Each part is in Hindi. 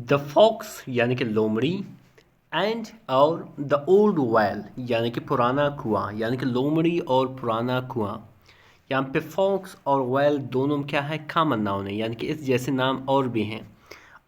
द फॉक्स यानी कि लोमड़ी एंड और द ओल्ड वेल यानी कि पुराना कुआं, यानी कि लोमड़ी और पुराना कुआं। यहाँ पे फॉक्स और वेल दोनों क्या है, कॉमन नाउन है, यानी कि इस जैसे नाम और भी हैं।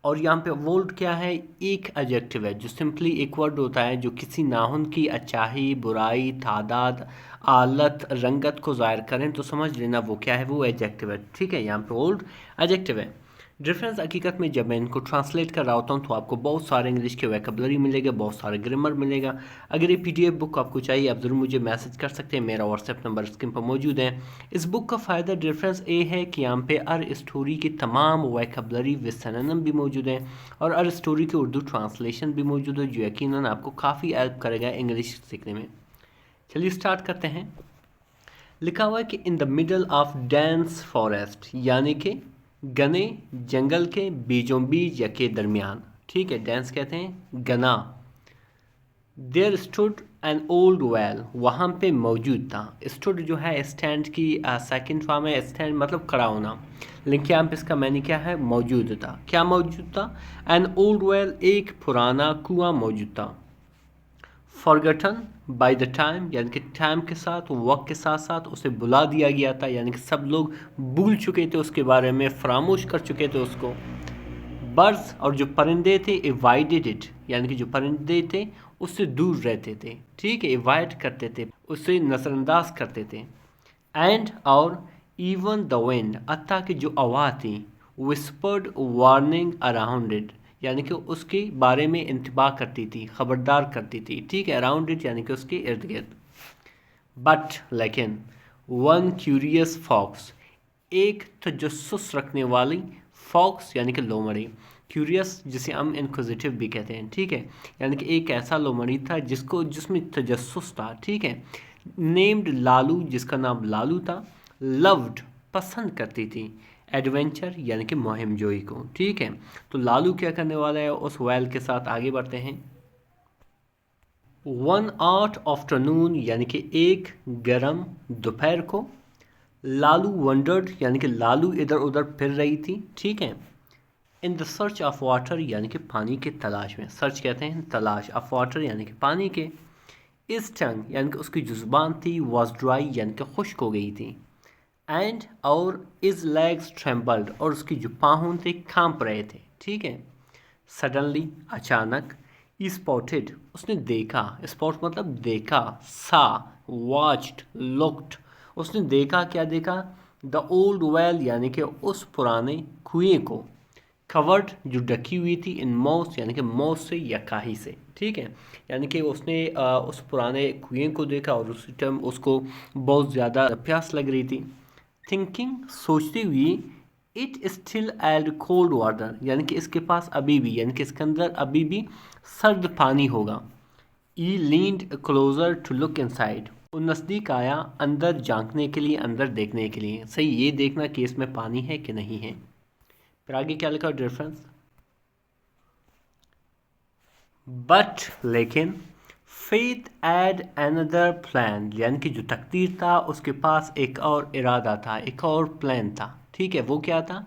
और यहाँ पे वोल्ड क्या है, एक एडजेक्टिव है जो सिंपली एक वर्ड होता है जो किसी नाउन की अच्छाई, बुराई, तादाद, आलत, रंगत को ज़ाहिर करें, तो समझ लेना वो क्या है, वो एडजेक्टिव है। ठीक है, यहाँ पे वोल्ड एडजेक्टिव है। डिफरेंस हकीकत में जब मैं इनको ट्रांसलेट कर रहा होता हूँ तो आपको बहुत सारे इंग्लिश के वैकेबलरी मिलेगा, बहुत सारे ग्रामर मिलेगा। अगर ये पीडीएफ बुक आपको चाहिए आप ज़रूर मुझे मैसेज कर सकते हैं, मेरा व्हाट्सएप नंबर स्क्रीन पर मौजूद है। इस बुक का फ़ायदा डिफरेंस ये है कि यहाँ पे हर स्टोरी की तमाम वैकेबलरी विद सिनोनिम भी मौजूद है और हर स्टोरी की उर्दू ट्रांसलेशन भी मौजूद है, जो यकीनन आपको काफ़ी हेल्प करेगा इंग्लिश सीखने में। चलिए स्टार्ट करते हैं। लिखा हुआ है कि in the middle of dense forest, यानी कि घने जंगल के बीचों बीच या के दरमियान। ठीक है, डेंस कहते हैं घना। There stood an old well, वहाँ पे मौजूद था। स्टूड जो है स्टैंड की सेकंड फॉर्म है, स्टैंड मतलब खड़ा होना, लेकिन यहाँ पे इसका मैंने क्या है, मौजूद था। क्या मौजूद था? एन ओल्ड वेल, एक पुराना कुआं मौजूद था। फॉरगटन बाय द टाइम, यानी कि टाइम के साथ, वक्त के साथ साथ उसे बुला दिया गया था, यानी कि सब लोग भूल चुके थे उसके बारे में, फरामोश कर चुके थे उसको। बर्ड्स, और जो परिंदे थे, एवाइडेड इट, यानी कि जो परिंदे थे उससे दूर रहते थे। ठीक है, एवाइड करते थे, उससे नज़रअंदाज करते थे। एंड और इवन द विंड, हत्ता कि जो आवाज़ थी, विस्पर्ड वार्निंग अराउंड इट, यानी कि उसके बारे में इंतबा करती थी, खबरदार करती थी। ठीक है, अराउंड इट यानी कि उसके इर्द गिर्द। बट लेकिन वन क्यूरियस फॉक्स, एक तजस्सुस रखने वाली फॉक्स यानी कि लोमड़ी, क्यूरियस जिसे हम इनक्विजिटिव भी कहते हैं। ठीक है, यानी कि एक ऐसा लोमड़ी था जिसमें तजस्सुस था। ठीक है, नेम्ड लालू, जिसका नाम लालू था। लव्ड, पसंद करती थी। एडवेंचर यानी कि मुहिम जोई को। ठीक है, तो लालू क्या करने वाला है, उस वेल के साथ आगे बढ़ते हैं। वन आउट आफ्टरनून, यानी कि एक गर्म दोपहर को। लालू वंडर्ड, यानी कि लालू इधर उधर फिर रही थी। ठीक है, in the search of water, यानी कि पानी के तलाश में। सर्च कहते हैं तलाश, ऑफ वाटर यानी कि पानी के। इस टंग, यानी कि उसकी जो जुबान थी, वॉज ड्राई, यानी कि खुश्क हो गई थी। एंड और इज लेग्स ट्रेम्बल्ड, और उसकी जो पाँव थे कांप रहे थे। ठीक है, सडनली, अचानक। स्पॉटेड, उसने देखा, स्पॉट मतलब देखा, सा, वॉच्ड, लुक्ड, उसने देखा, क्या देखा, द ओल्ड वेल, यानी कि उस पुराने कुएं को। कवर्ड, जो ढकी हुई थी, इन मॉस, यानी कि मॉस से या काही से। ठीक है, यानी कि उसने उस पुराने कुएं को देखा और उस टाइम उसको बहुत ज़्यादा प्यास लग रही थी। थिंकिंग, सोचती हुई, it still held cold water, यानी कि इसके पास अभी भी, यानी कि इसके अंदर अभी भी सर्द पानी होगा। He leaned closer to look inside, वो नज़दीक आया अंदर झांकने के लिए, अंदर देखने के लिए, सही ये देखना कि इसमें पानी है कि नहीं है। फिर आगे क्या लिखा डिफरेंस। बट लेकिन, फेथ एड अनदर प्लान, यानी कि जो तकदीर था उसके पास एक और इरादा था, एक और प्लान था। ठीक है, वो क्या था,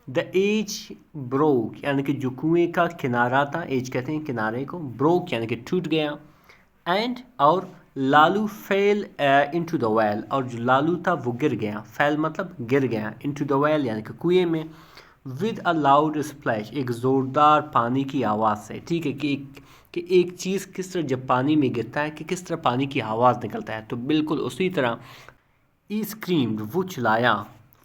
द एज ब्रोक, यानी कि जो कुएं का किनारा था, एज कहते हैं किनारे को, ब्रोक यानी कि टूट गया। एंड और Lalu fail into the well, और जो लालू था वो गिर गया, फेल मतलब गिर गया, इनटू द वेल यानी कि कुएं में। विद अ लाउड स्प्लैश, एक ज़ोरदार पानी की आवाज़ से। ठीक है, कि एक चीज़ किस तरह जब पानी में गिरता है कि किस तरह पानी की आवाज़ निकलता है, तो बिल्कुल उसी तरह ई स्क्रीम्ड, वो चिल्लाया,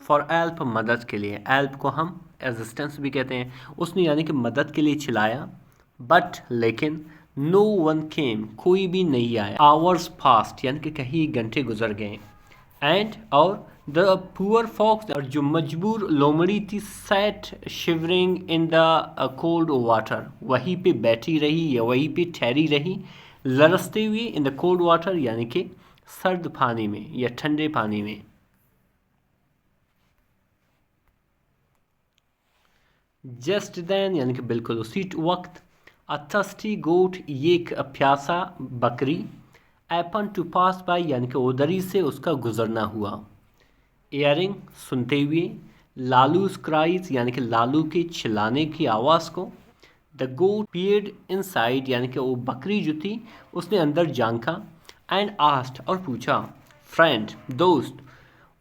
फॉर हेल्प, मदद के लिए। हेल्प को हम एजिस्टेंस भी कहते हैं, उसने यानी कि मदद के लिए चिल्लाया। बट लेकिन, नो वन केम, कोई भी नहीं आया। आवर्स फास्ट, यानी कि कई घंटे गुजर गए। एंड और द पुअर फॉक्स, और जो मजबूर लोमड़ी थी, sat shivering in the cold water, वहीं पे बैठी रही या वहीं पे ठहरी रही, लरसते हुए, इन द कोल्ड वाटर यानी कि सर्द पानी में या ठंडे पानी में। जस्ट देन, यानी कि बिल्कुल उसी वक्त, अ थर्स्टी गोट, ये एक प्यासा बकरी, एपन टू पास बाय, यानी कि उधरी से उसका गुजरना हुआ। एयरिंग, सुनते हुए। लालूस क्राइज, यानी कि लालू के चिल्लाने की आवाज़ को। द गोट पीयर्ड इनसाइड, यानी कि वो बकरी जो थी उसने अंदर झांका, एंड आस्क्ड, और पूछा, फ्रेंड, दोस्त,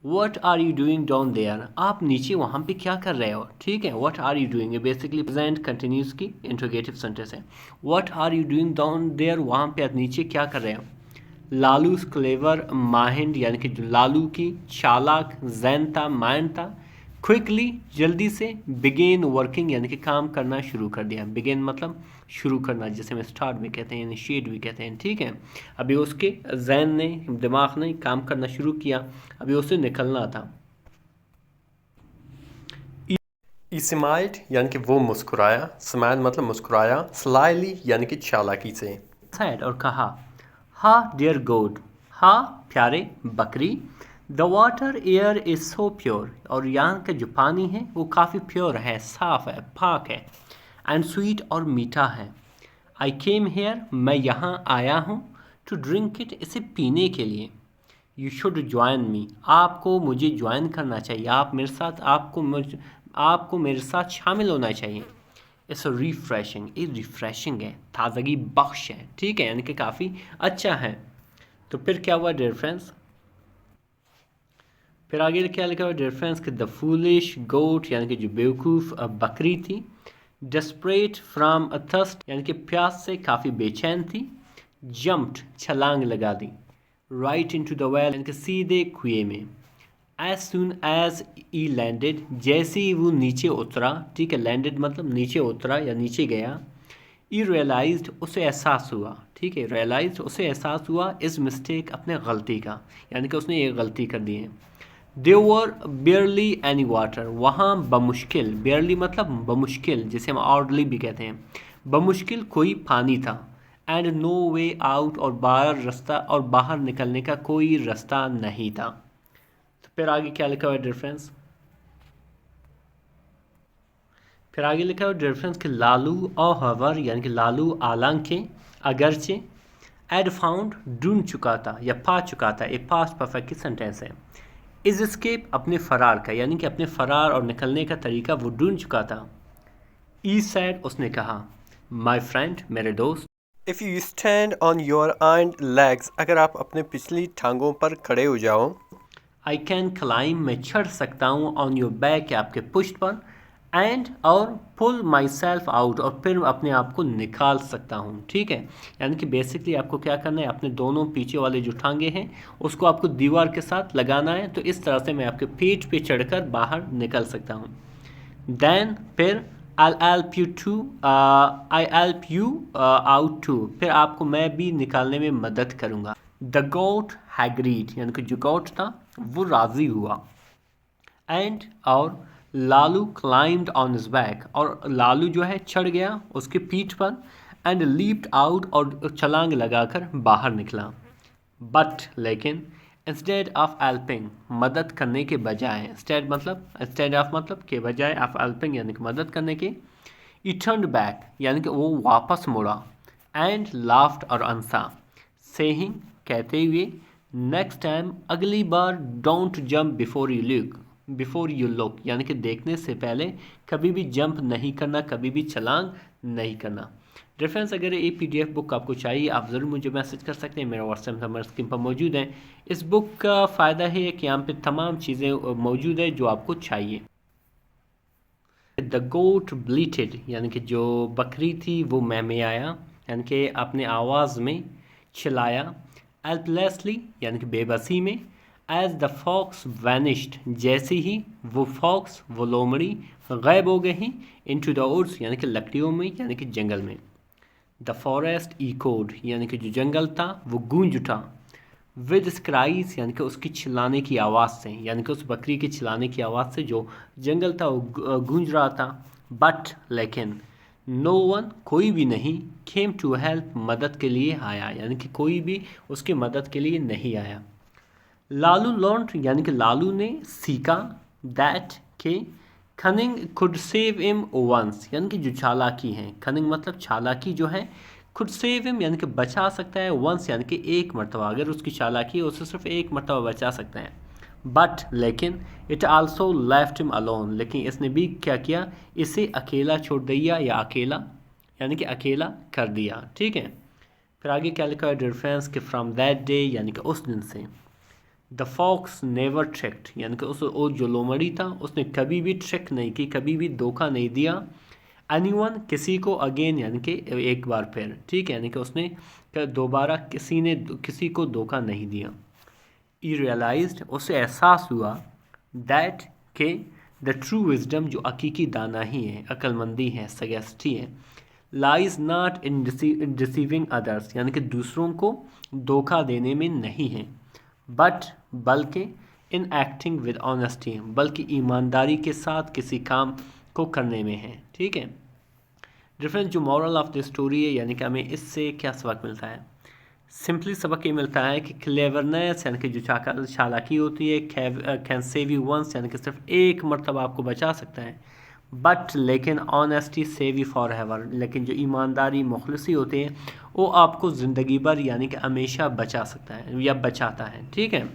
what are you doing down there, आप नीचे वहाँ पे क्या कर रहे हो, ठीक है। What are you doing basically present continuous की इंट्रोगेटिव सेंटेंस है। What are you doing down there, वहाँ पे आप नीचे क्या कर रहे हो। लालू क्लेवर माइंड, यानी कि जो लालू की चालाक जैन था, माइंड था, क्विकली, जल्दी से, बिगेन वर्किंग, यानी कि काम करना शुरू कर दिया। बिगेन मतलब शुरू करना, जैसे में स्टार्ट भी कहते हैं, इनिशिएट भी कहते हैं, ठीक है। अभी उसके जहन ने, दिमाग ने काम करना शुरू किया, अभी उसे निकलना था। स्माइल्ड, यानी कि वो मुस्कुराया, स्माइल मतलब मुस्कुराया, स्लाइली यानी कि चालाकी से, सैड, और कहा, हा डियर गोड, हा प्यारे बकरी, the water air is so pure, और यहाँ का जो पानी है वो काफ़ी प्योर है, साफ़ है, पाक है, एंड स्वीट, और मीठा है। आई केम हेयर, मैं यहाँ आया हूँ, टू ड्रिंक इट, इसे पीने के लिए। यू शुड ज्वाइन मी, आपको मुझे ज्वाइन करना चाहिए, आप मेरे साथ, आपको मेरे साथ शामिल होना चाहिए। इट्स रिफ्रेशिंग, ये रिफ्रेशिंग है, ताज़गी बख्श है, ठीक है, यानी कि काफ़ी अच्छा है। तो फिर क्या हुआ डियर फ्रेंड्स, फिर आगे क्या लिखा हुआ डियर फ्रेंड्स कि द फूलिश गोट, यानी कि जो बेवकूफ़ बकरी थी, डेस्परेट फ्राम अ थर्स्ट, यानी कि प्यास से काफ़ी बेचैन थी, जम्प्ड, छलांग लगा दी, राइट इनटू द वेल, यानी कि सीधे कुएं में। एज सुन एज ई लैंडेड, जैसे ही वो नीचे उतरा, ठीक है, लैंडेड मतलब नीचे उतरा या नीचे गया, ई रियलाइज्ड, उसे एहसास हुआ, ठीक है, रियलाइज्ड उसे एहसास हुआ, इस मिस्टेक, अपने गलती का, यानी कि उसने ये गलती कर दी है। देवर बेयरली एनी वाटर, वहाँ बमुश्किल, बेयरली मतलब बमुश्किल, जिसे हम ऑर्डली भी कहते हैं, बमुश्किल कोई पानी था, एंड नो वे आउट, और बाहर निकलने का कोई रास्ता नहीं था। तो फिर आगे क्या लिखा हुआ है डिफरेंस, फिर आगे लिखा हुआ डिफरेंस कि लालू और हवर, यानी कि लालू हालांकि, अगरचे, एड फाउंड, ढूंढ चुका था या पा चुका था, एक पास्ट परफेक्ट की सेंटेंस है। इज एस्केप, अपने फरार का, यानी कि अपने फरार और निकलने का तरीका वो ढूंढ चुका था। ई सैड, उसने कहा, माई फ्रेंड, मेरे दोस्त, if you stand on your hind legs, अगर आप अपने पिछली टांगों पर खड़े हो जाओ, आई कैन क्लाइम, मैं चढ़ सकता हूँ, ऑन योर बैक, या आपके पुष्ट पर, एंड, और पुल माई सेल्फ आउट, और फिर अपने आप को निकाल सकता हूँ, ठीक है। यानी कि बेसिकली आपको क्या करना है, अपने दोनों पीछे वाले जो टांगे हैं उसको आपको दीवार के साथ लगाना है, तो इस तरह से मैं आपके पेट पे चढ़कर बाहर निकल सकता हूँ। देन फिर I help you out too, फिर आपको मैं भी निकालने में मदद करूँगा। द गोट हैग्रीड, यानी कि जो गोट था वो राज़ी हुआ, एंड, और Lalu climbed on his back, और लालू जो है चढ़ गया उसके पीठ पर, एंड लीप्ड आउट, और छलांग लगाकर बाहर निकला। बट लेकिन, इंस्टेड ऑफ हेल्पिंग, मदद करने के बजाय, इंस्टेड ऑफ मतलब के बजाय, ऑफ हेल्पिंग यानी कि मदद करने के, ही टर्न्ड बैक, यानी कि वो वापस मुड़ा, एंड लाफ्ड, और हंसा, सेइंग, कहते हुए, नेक्स्ट टाइम, अगली बार, don't jump before you look, यानी कि देखने से पहले कभी भी जंप नहीं करना, कभी भी छलांग नहीं करना। रेफरेंस, अगर ये PDF बुक आपको चाहिए आप ज़रूर मुझे मैसेज कर सकते हैं, मेरा व्हाट्सएप नंबर स्क्रीन पर मौजूद है। इस बुक का फ़ायदा है कि यहाँ पे तमाम चीज़ें मौजूद है जो आपको चाहिए। द गोट ब्लीटेड, यानी कि जो बकरी थी वो महमियाया, यानी कि अपने आवाज़ में चिल्लाया, हेल्पलेसली, यानी कि बेबसी में, एज द फॉक्स वैनिश्ड, जैसे ही वो फॉक्स, वो लोमड़ी गायब हो गई इनटू द वुड्स, यानी कि लकड़ियों में, यानी कि जंगल में। द फॉरेस्ट इकोड, यानी कि जो जंगल था वो गूंज उठा, विद स्क्राइज, यानी कि उसकी चिल्लाने की आवाज़ से, यानी कि उस बकरी के चिल्लाने की आवाज़ से जो जंगल था वो गूंज रहा था। बट लेकिन, नो वन, कोई भी नहीं, केम टू हेल्प, मदद के लिए आया, यानी कि कोई भी उसकी मदद के लिए नहीं आया। लालू लर्न्ड, यानी कि लालू ने सीखा, दैट के, cunning could save him once, यानी कि जो चालाकी है, कनिंग मतलब चालाकी जो है, कुड सेव हिम यानी कि बचा सकता है, वंस यानी कि एक मरतबा, अगर उसकी चालाकी है उसे सिर्फ एक मरतबा बचा सकता है। बट लेकिन, it also left him alone, लेकिन इसने भी क्या किया, इसे अकेला छोड़ दिया या अकेला यानी कि अकेला कर दिया, ठीक है। फिर आगे क्या लिखा है डिफरेंस कि फ्रॉम दैट डे यानी कि उस दिन से द फॉक्स नेवर ट्रिक्ड यानी कि उस जो लोमड़ी था उसने कभी भी ट्रिक नहीं की, कभी भी धोखा नहीं दिया एनीवन किसी को अगेन यानी कि एक बार फिर, ठीक है, यानी कि उसने दोबारा किसी को धोखा नहीं दिया। ही रियलाइज्ड उसे एहसास हुआ दैट के द ट्रू विजडम जो हकीकी दानाही है, अक्लमंदी है, सगेस्टी है, lies not in deceiving others यानी कि दूसरों को धोखा देने में नहीं है, बट बल्कि इन एक्टिंग विद ऑनेस्टी बल्कि ईमानदारी के साथ किसी काम को करने में है, ठीक है। डिफरेंस जो मॉरल ऑफ द स्टोरी है यानी कि हमें इससे क्या सबक मिलता है, सिंपली सबक ये मिलता है कि क्लेवरनेस यानी कि जो चालाकी होती है कैन सेव यू वंस यानी कि सिर्फ एक मरतबा आपको बचा सकता है, बट लेकिन honesty save you for ever लेकिन जो ईमानदारी मुखलिसी होते हैं वो आपको ज़िंदगी भर यानी कि हमेशा बचा सकता है या बचाता है, ठीक है।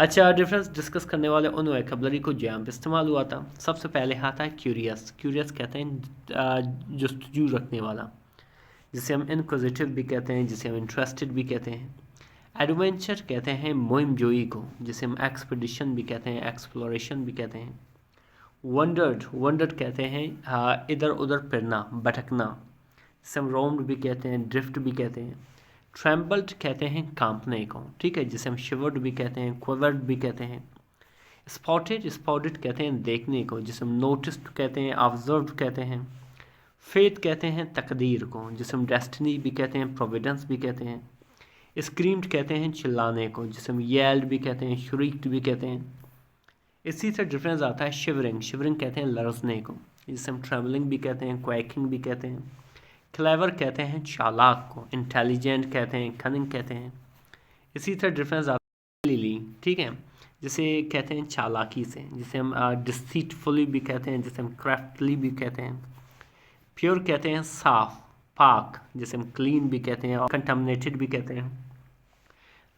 अच्छा, डिफरेंस डिस्कस करने वाले उन वोकैबुलरी को जहाँ पे इस्तेमाल हुआ था, सबसे पहले आता है क्यूरियस। क्यूरियस कहते हैं जस्तजू रखने वाला, जिसे हम इनक्विजिटिव भी कहते हैं, जिसे हम इंटरेस्टेड भी कहते हैं। एडवेंचर कहते हैं मुहिम जोई को, जिसे हम एक्सपीडिशन भी कहते हैं, एक्सप्लोरेशन भी कहते हैं। वंडर्ड कहते हैं इधर उधर फिरना, भटकना, जिसे हम रोम्ड भी कहते हैं, ड्रिफ्ट भी कहते हैं। ट्रैम्बल्ड कहते हैं कांपने को, ठीक है, जिसे हम शिवर्ड भी कहते हैं, क्विवर्ड भी कहते हैं। स्पॉटेड कहते हैं देखने को, जिसे हम नोटिस्ड कहते हैं, ऑब्जर्व कहते हैं। फेथ कहते हैं तकदीर को, जिसे हम डेस्टिनी भी कहते हैं, प्रोविडेंस भी कहते हैं। स्क्रीम्ड कहते हैं चिल्लाने को, जिसे हम येल्ड भी कहते हैं, श्रीक्ड भी कहते हैं। इसी से डिफरेंस आता है शिवरिंग कहते हैं लरसने को, जिसे हम ट्रेवलिंग भी कहते हैं, क्वैकिंग भी कहते हैं। क्लेवर कहते हैं चालाक को, इंटेलिजेंट कहते हैं, कनिंग कहते हैं। इसी तरह डिफरेंस आता है लिली, ठीक है, जिसे कहते हैं चालाकी से, जिसे हम डिसीटफुली भी कहते हैं, जिसे हम क्राफ्टली भी कहते हैं। प्योर कहते हैं साफ पाक, जिसे हम क्लीन भी कहते हैं और कंटामिनेटेड भी कहते हैं।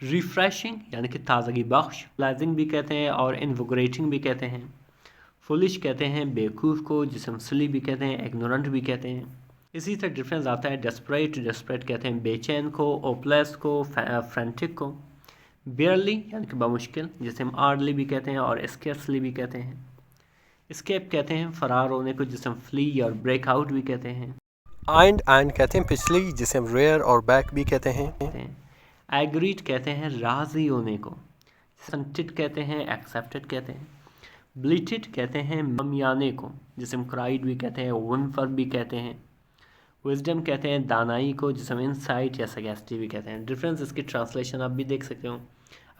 रिफ्रेशिंग यानी कि ताज़गी बख्श, प्लेजिंग भी कहते हैं और इन्वोगरेटिंग भी कहते हैं। फुलिश कहते हैं बेवकूफ़ को, जिसे हम सिली भी कहते हैं, इग्नोरेंट भी कहते हैं। इसी तरह डिफरेंस आता है डेस्परेट कहते हैं बेचैन को, ओपलेस को, फ्रेंटिक को। बेयरली यानी कि बामुश्किल, जिसे हम आर्डली भी कहते हैं और स्केर्सली भी कहते हैं। स्केप कहते हैं फरार होने को, जिसे हम फ्ली और ब्रेक आउट भी कहते हैं। एंड कहते हैं पिछली, जिसे हम रेयर और बैक भी कहते हैं। एग्रीड कहते हैं राजी होने को, संटिड कहते हैं, एक्सेप्टेड कहते हैं। ब्लीटेड कहते हैं ममियाने को, जिसे हम क्राइड भी कहते हैं, विम्फर भी कहते हैं। विजडम कहते हैं दानाई को, जिसे हम इंसाइट या सगेस्टी भी कहते हैं। डिफरेंस इसकी ट्रांसलेशन आप भी देख सकते हो।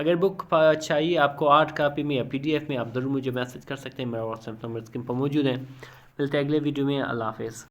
अगर बुक चाहिए आपको हार्ड कापी में या PDF में, आप ज़रूर मुझे मैसेज कर सकते हैं, मेरा व्हाट्सएप नंबर स्क्रीन पर मौजूद है। मिलते हैं अगले वीडियो में, अल्लाह हाफिज़।